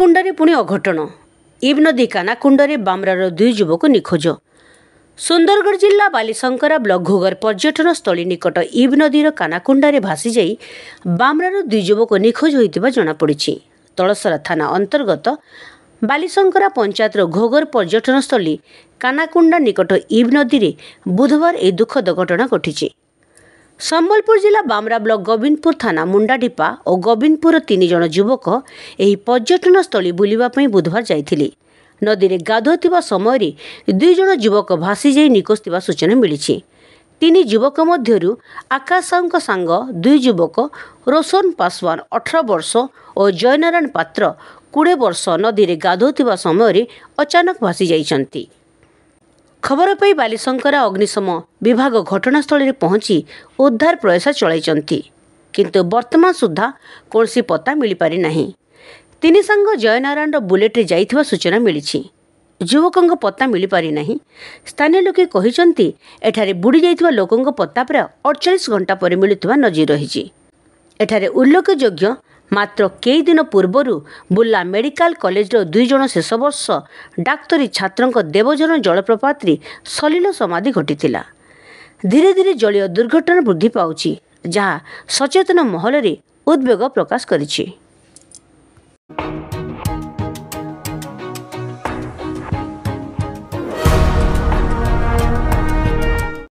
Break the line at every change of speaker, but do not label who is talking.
କାନାକୁଣ୍ଡାରେ ପୁଣି ଅଘଟଣ। ଇବ୍ ନଦୀ କାନାକୁଣ୍ଡାରେ ବାମ୍ରାର 2 ଯୁବକ ନିଖୋଜ। ସୁନ୍ଦରଗଡ଼ ଜିଲ୍ଲା ବାଲିଶଙ୍କରା ବ୍ଲକ ଘୋଗର ପର୍ଯ୍ୟଟନ ସ୍ଥଳୀ ନିକଟ ଇବ୍ ନଦୀର କାନାକୁଣ୍ଡାରେ ଭାସିଯାଇ ବାମ୍ରାର 2 ଯୁବକ ନିଖୋଜ ହୋଇଥିବା ଜଣାପଡ଼ିଛି। ତଳସରା ଥାନା ଅନ୍ତର୍ଗତ ବାଲିଶଙ୍କରା ପଞ୍ଚାୟତର ଘୋଗର ପର୍ଯ୍ୟଟନ ସ୍ଥଳୀ କାନାକୁଣ୍ଡା ନିକଟ ଇବ୍ ନଦୀରେ ବୁଧବାର ଏହି ଦୁଃଖଦ ଘଟଣା ଘଟିଛି। ସମ୍ବଲପୁର ଜିଲ୍ଲା ବାମ୍ରା ବ୍ଲକ ଗୋବିନ୍ଦପୁର ଥାନା ମୁଣ୍ଡାଢିପା ଓ ଗୋବିନ୍ଦପୁରର 3 ଜଣ ଯୁବକ ଏହି ପର୍ଯ୍ୟଟନ ସ୍ଥଳୀ ବୁଲିବା ପାଇଁ ବୁଧବାର ଯାଇଥିଲେ। ନଦୀରେ ଗାଧୋଉଥିବା ସମୟରେ 2 ଜଣ ଯୁବକ ଭାସିଯାଇ ନିଖୋଜ ଥିବା ସୂଚନା ମିଳିଛି। 3 ଯୁବକ ମଧ୍ୟରୁ ଆକାଶ ସାହୁଙ୍କ ସାଙ୍ଗ 2 ଯୁବକ ରୋଶନ ପାସୱାନ 18 ବର୍ଷ ଓ ଜୟନାରାୟଣ ପାତ୍ର 20 ବର୍ଷ ନଦୀରେ ଗାଧୋଉଥିବା ସମୟରେ ଅଚାନକ ଭାସି ଯାଇଛନ୍ତି। ଖବର ପାଇ ବାଲିଶଙ୍କରା ଅଗ୍ନିଶମ ବିଭାଗ ଘଟଣାସ୍ଥଳରେ ପହଞ୍ଚି ଉଦ୍ଧାର ପ୍ରୟାସ ଚଳାଇଛନ୍ତି, କିନ୍ତୁ ବର୍ତ୍ତମାନ ସୁଦ୍ଧା କୌଣସି ପତ୍ତା ମିଳିପାରି ନାହିଁ। 3 ସାଙ୍ଗ ଜୟନାରାୟଣର ବୁଲେଟରେ ଯାଇଥିବା ସୂଚନା ମିଳିଛି। ଯୁବକଙ୍କ ପତ୍ତା ମିଳିପାରି ନାହିଁ। ସ୍ଥାନୀୟ ଲୋକେ କହିଛନ୍ତି ଏଠାରେ ବୁଡ଼ି ଯାଇଥିବା ଲୋକଙ୍କ ପତ୍ତା ପ୍ରାୟ 48 ଘଣ୍ଟା ପରେ ମିଳୁଥିବା ନଜିର ରହିଛି। ଏଠାରେ ଉଲ୍ଲେଖଯୋଗ୍ୟ, ମାତ୍ର କେଇ ଦିନ ପୂର୍ବରୁ ବୁର୍ଲା ମେଡିକାଲ କଲେଜର 2 ଜଣ ଶେଷ ବର୍ଷ ଡାକ୍ତରୀ ଛାତ୍ରଙ୍କ ଦେବଝରଣ ଜଳପ୍ରପାତରେ ସଲିଳ ସମାଧି ଘଟିଥିଲା। ଧୀରେ ଧୀରେ ଜଳୀୟ ଦୁର୍ଘଟଣା ବୃଦ୍ଧି ପାଉଛି, ଯାହା ସଚେତନ ମହଲରେ ଉଦ୍ବେଗ ପ୍ରକାଶ କରିଛି।